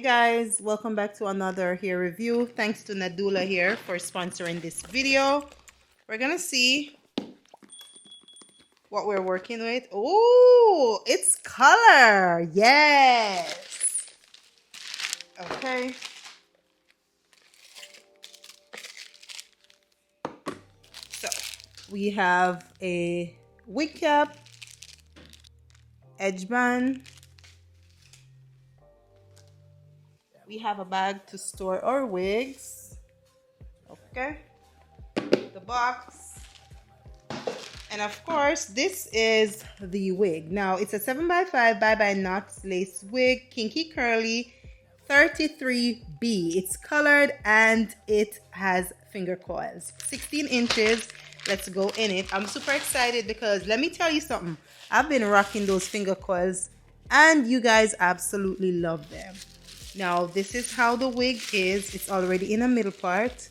Hey guys, welcome back to another hair review. Thanks to Nadulahair for sponsoring this video. We're gonna see what we're working with. Oh, it's color. Yes. Okay. So we have a wig cap, edge band. We have a bag to store our wigs. Okay. The box. And of course, this is the wig. Now, it's a 7x5 bye-bye knots lace wig, kinky curly, 33B. It's colored and it has finger coils. 16 inches. Let's go in it. I'm super excited because let me tell you something. I've been rocking those finger coils and you guys absolutely love them. Now, this is how the wig is. It's already in the middle part.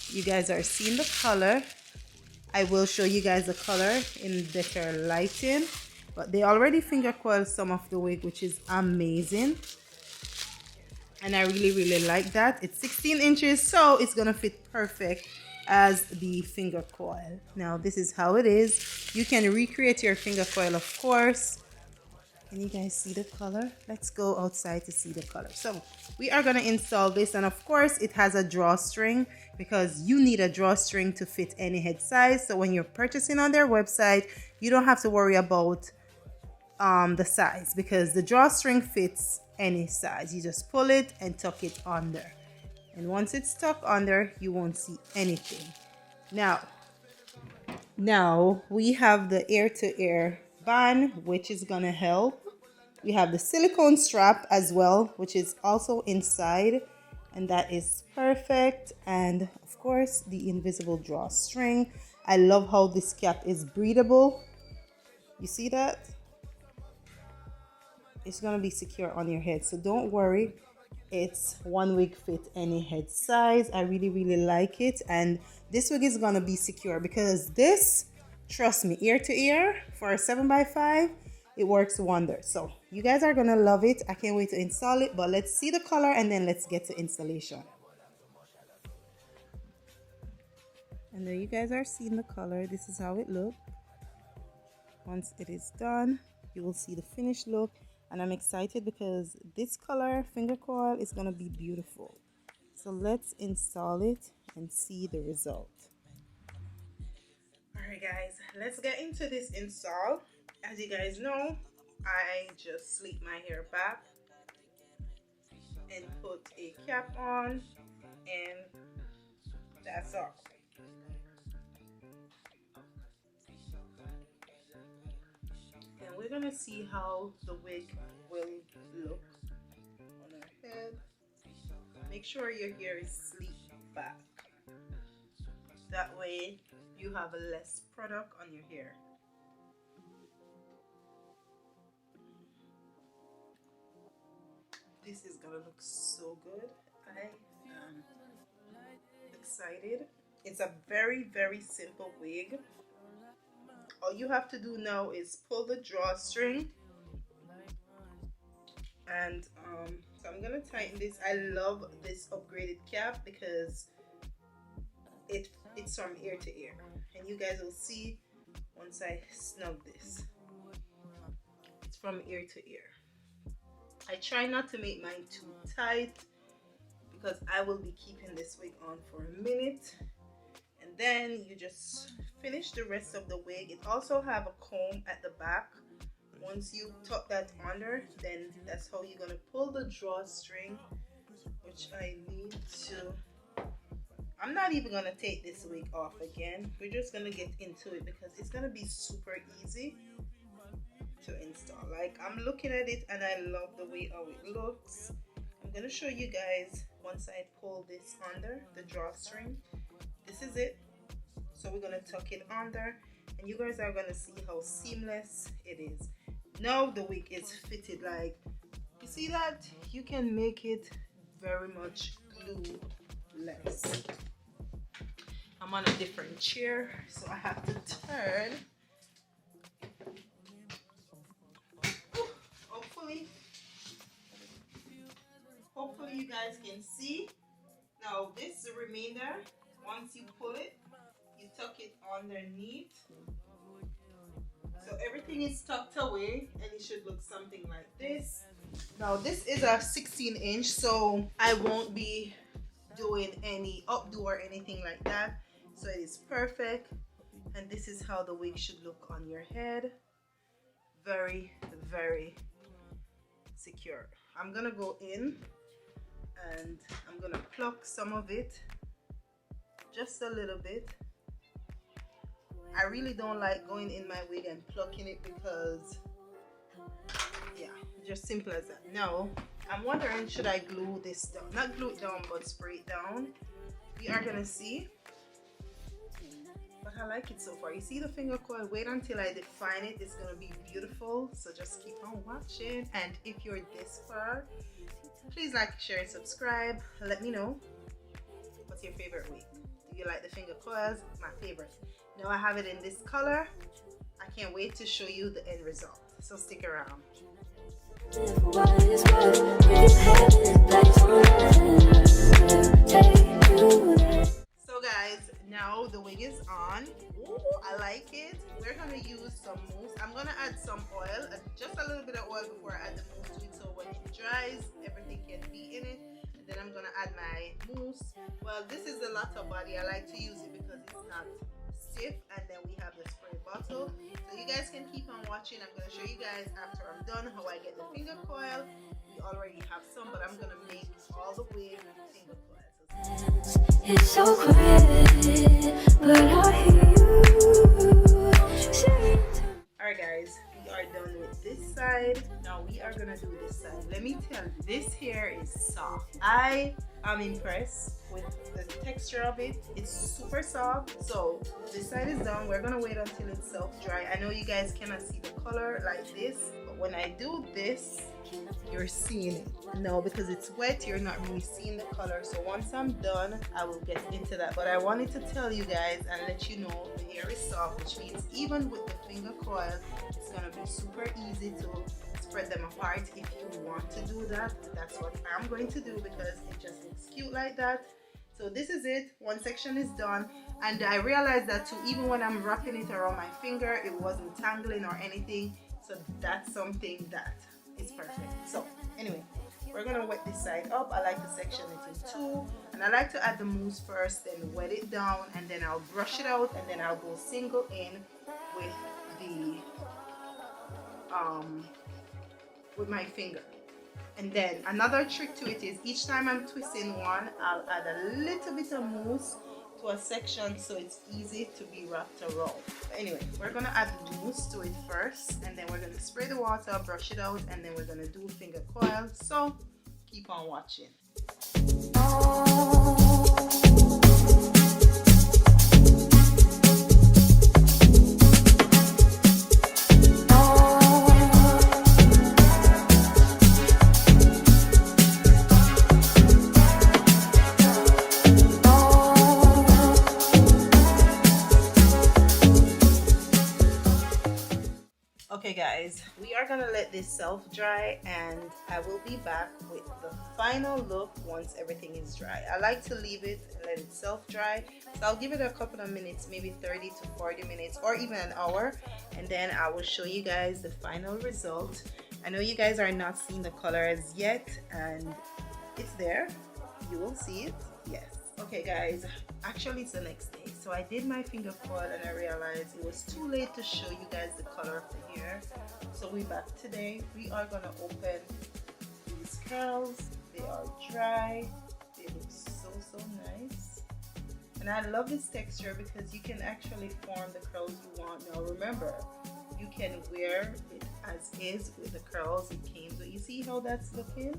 You guys are seeing the color. I will show you guys the color in better lighting, but they already finger coiled some of the wig, which is amazing. And I really like that. It's 16 inches, so it's gonna fit perfect as the finger coil. Now, this is how it is. You can recreate your finger coil, of course. Can you guys see the color? Let's go outside to see the color. So we are going to install this, and of course it has a drawstring because you need a drawstring to fit any head size. So when you're purchasing on their website, you don't have to worry about the size because the drawstring fits any size. You just pull it and tuck it under, and once it's stuck under, you won't see anything. Now we have the ear-to-ear band, which is gonna help. We have the silicone strap as well, which is also inside, and that is perfect. And of course, the invisible drawstring. I love how this cap is breathable. You see that? It's gonna be secure on your head, so don't worry. It's one wig fit any head size. I really like it, and this wig is gonna be secure because this, trust me, ear to ear for a 7x5, it works wonders. So you guys are gonna love it. I can't wait to install it, but let's see the color and then let's get to installation. And there you guys are seeing the color. This is how it looks. Once it is done, you will see the finished look. And I'm excited because this color finger coil is gonna be beautiful. So let's install it and see the result. Alright guys, let's get into this install. As you guys know, I just slick my hair back and put a cap on, and that's all. And we're gonna see how the wig will look on our head. Make sure your hair is slicked back. That way you have less product on your hair. This is gonna look so good. I am excited. It's a very simple wig. All you have to do now is pull the drawstring, and so I'm gonna tighten this. I love this upgraded cap because it's from ear to ear, and you guys will see once I snug this. It's from ear to ear. I try not to make mine too tight because I will be keeping this wig on for a minute, and then you just finish the rest of the wig. It also have a comb at the back. Once you tuck that under, then that's how you're gonna pull the drawstring, which I need to. I'm not even gonna take this wig off again. We're just gonna get into it because it's gonna be super easy to install. Like, I'm looking at it and I love the way how it looks. I'm gonna show you guys once I pull this under the drawstring. This is it. So we're gonna tuck it under, and you guys are gonna see how seamless it is. Now the wig is fitted. Like, you see that? You can make it very much glueless. I'm on a different chair, so I have to turn. guys can see. Now this is the remainder. Once you pull it, you tuck it underneath. So everything is tucked away and it should look something like this. Now this is a 16-inch, so I won't be doing any updo or anything like that. So it is perfect. And this is how the wig should look on your head. Very, very secure. I'm gonna go in and I'm gonna pluck some of it, just a little bit. I really don't like going in my wig and plucking it because, yeah, just simple as that. Now, I'm wondering, should I glue this down? Not glue it down, but spray it down. We are gonna see. But I like it so far. You see the finger coil? Wait until I define it. It's gonna be beautiful. So just keep on watching. And if you're this far, please like, share, and subscribe. Let me know what's your favorite wig. Do you like the finger coils? My favorite. Now I have it in this color. I can't wait to show you the end result. So stick around. So guys, now the wig is on. Ooh, I like it. We're gonna use some mousse. I'm gonna add some oil, just a little bit of oil before I add the mousse to it, so when it dries, everything can be in it. And then I'm gonna add my mousse. Well, this is the latter body. I like to use it because it's not stiff, and then we have the spray bottle. So you guys can keep on watching. I'm gonna show you guys after I'm done how I get the finger coil. We already have some, but I'm gonna make all the way finger coils. It's so quiet, but I hear you say. Alright guys, we are done with this side. Now we are gonna do this side. Let me tell you, this hair is soft. I am impressed with the texture of it. It's super soft. So this side is done. We're gonna wait until it's self-dry. I know you guys cannot see the color like this, but when I do this, you're seeing it. No, because it's wet, you're not really seeing the color. So once I'm done, I will get into that. But I wanted to tell you guys and let you know the hair is soft, which means even with the finger coil, it's gonna be super easy to spread them apart. If you want to do that, that's what I'm going to do because it just looks cute like that. So this is it. One section is done, and I realized that too, even when I'm wrapping it around my finger, it wasn't tangling or anything. So that's something that is perfect. So anyway, we're gonna wet this side up. I like to section it in two, and I like to add the mousse first, then wet it down, and then I'll brush it out, and then I'll go single in with the with my finger. And then another trick to it is each time I'm twisting one, I'll add a little bit of mousse to a section so it's easy to be wrapped around. But anyway, we're gonna add mousse to it first, and then we're gonna spray the water, brush it out, and then we're gonna do finger coil. So keep on watching. Okay guys, we are gonna let this self-dry, and I will be back with the final look once everything is dry. I like to leave it and let it self-dry, so I'll give it a couple of minutes, maybe 30 to 40 minutes or even an hour, and then I will show you guys the final result. I know you guys are not seeing the color as yet, and it's there. You will see it. Yes. Okay guys, actually it's the next day. So I did my finger coil and I realized it was too late to show you guys the color of the hair. So we're back today. We are gonna open these curls. They are dry. They look so nice. And I love this texture because you can actually form the curls you want. Now remember, you can wear it as is with the curls it came. So you see how that's looking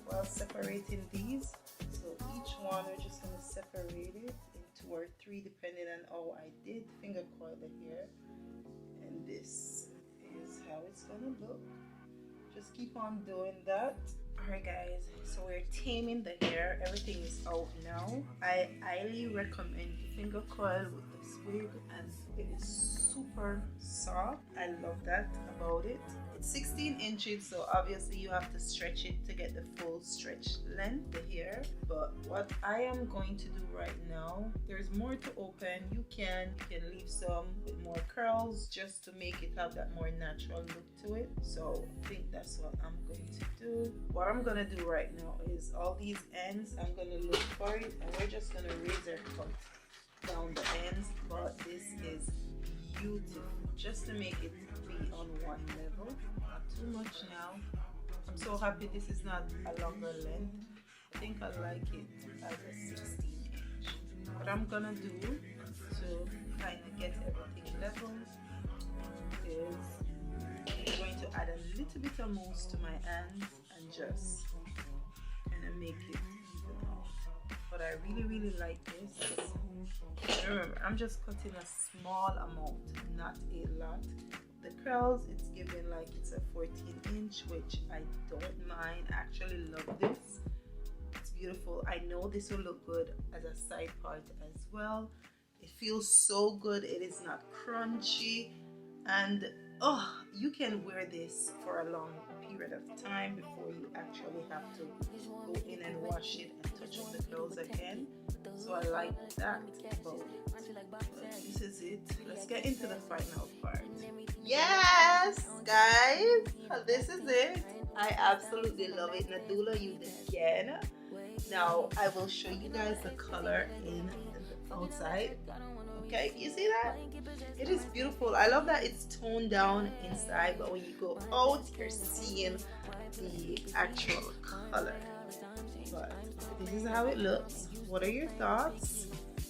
while separating these. So each one, we're just going to separate it in 2 or 3 depending on how I did finger coil the hair. And this is how it's going to look. Just keep on doing that. Alright guys, so we're taming the hair. Everything is out now. I highly recommend finger coil with this wig, as it is super soft. I love that about it. It's 16 inches, so obviously you have to stretch it to get the full stretch length, the hair. But what I am going to do right now, there's more to open. You can leave some with more curls just to make it have that more natural look to it. So I think that's what I'm going to do. What I'm gonna do right now is all these ends, I'm gonna look for it, and we're just gonna razor cut down the ends. But this is beautiful, just to make it be on one level, not too much now. I'm so happy this is not a longer length. I think I like it as a 16 inch. What I'm gonna do to kind of get everything level is I'm going to add a little bit of mousse to my hands and just kind of make it even out. But I really like this. Remember, I'm just cutting a small amount, not a lot. The curls, it's giving like it's a 14 inch, which I don't mind. I actually love this. It's beautiful. I know this will look good as a side part as well. It feels so good. It is not crunchy, and oh, you can wear this for a long period of time before you actually have to go in and wash it and touch up the curls again. So I like that about it. But this is it. Let's get into the final part. Yes, guys, this is it. I absolutely love it. Nadula, you did again. Now I will show you guys the color in the outside. Okay, you see that? It is beautiful. I love that it's toned down inside, but when you go out, you're seeing the actual color. But this is how it looks. What are your thoughts?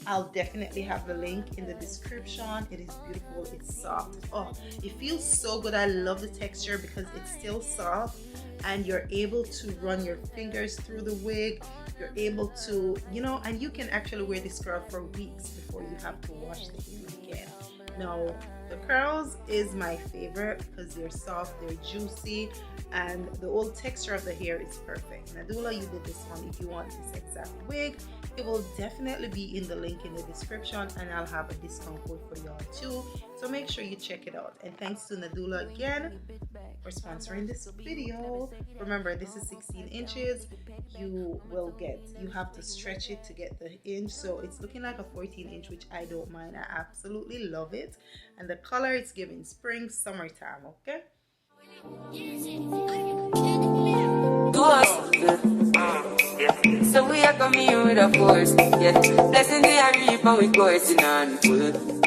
I'll definitely have the link in the description. It is beautiful. It's soft. Oh, it feels so good. I love the texture because it's still soft and you're able to run your fingers through the wig. You're able to, you know, and you can actually wear this curl for weeks before you have to wash the hair again. Now, the curls is my favorite because they're soft, they're juicy, and the whole texture of the hair is perfect. Nadula, you did this one. If you want this exact wig, it will definitely be in the link in the description, and I'll have a discount code for y'all too. So make sure you check it out. And thanks to Nadula again for sponsoring this video. Remember, this is 16 inches. You have to stretch it to get the inch, so it's looking like a 14 inch, which I don't mind. I absolutely love it. And the color, it's giving spring, summertime. Okay, so we are coming with a force, yeah. Blessing the reap and we coursing on full.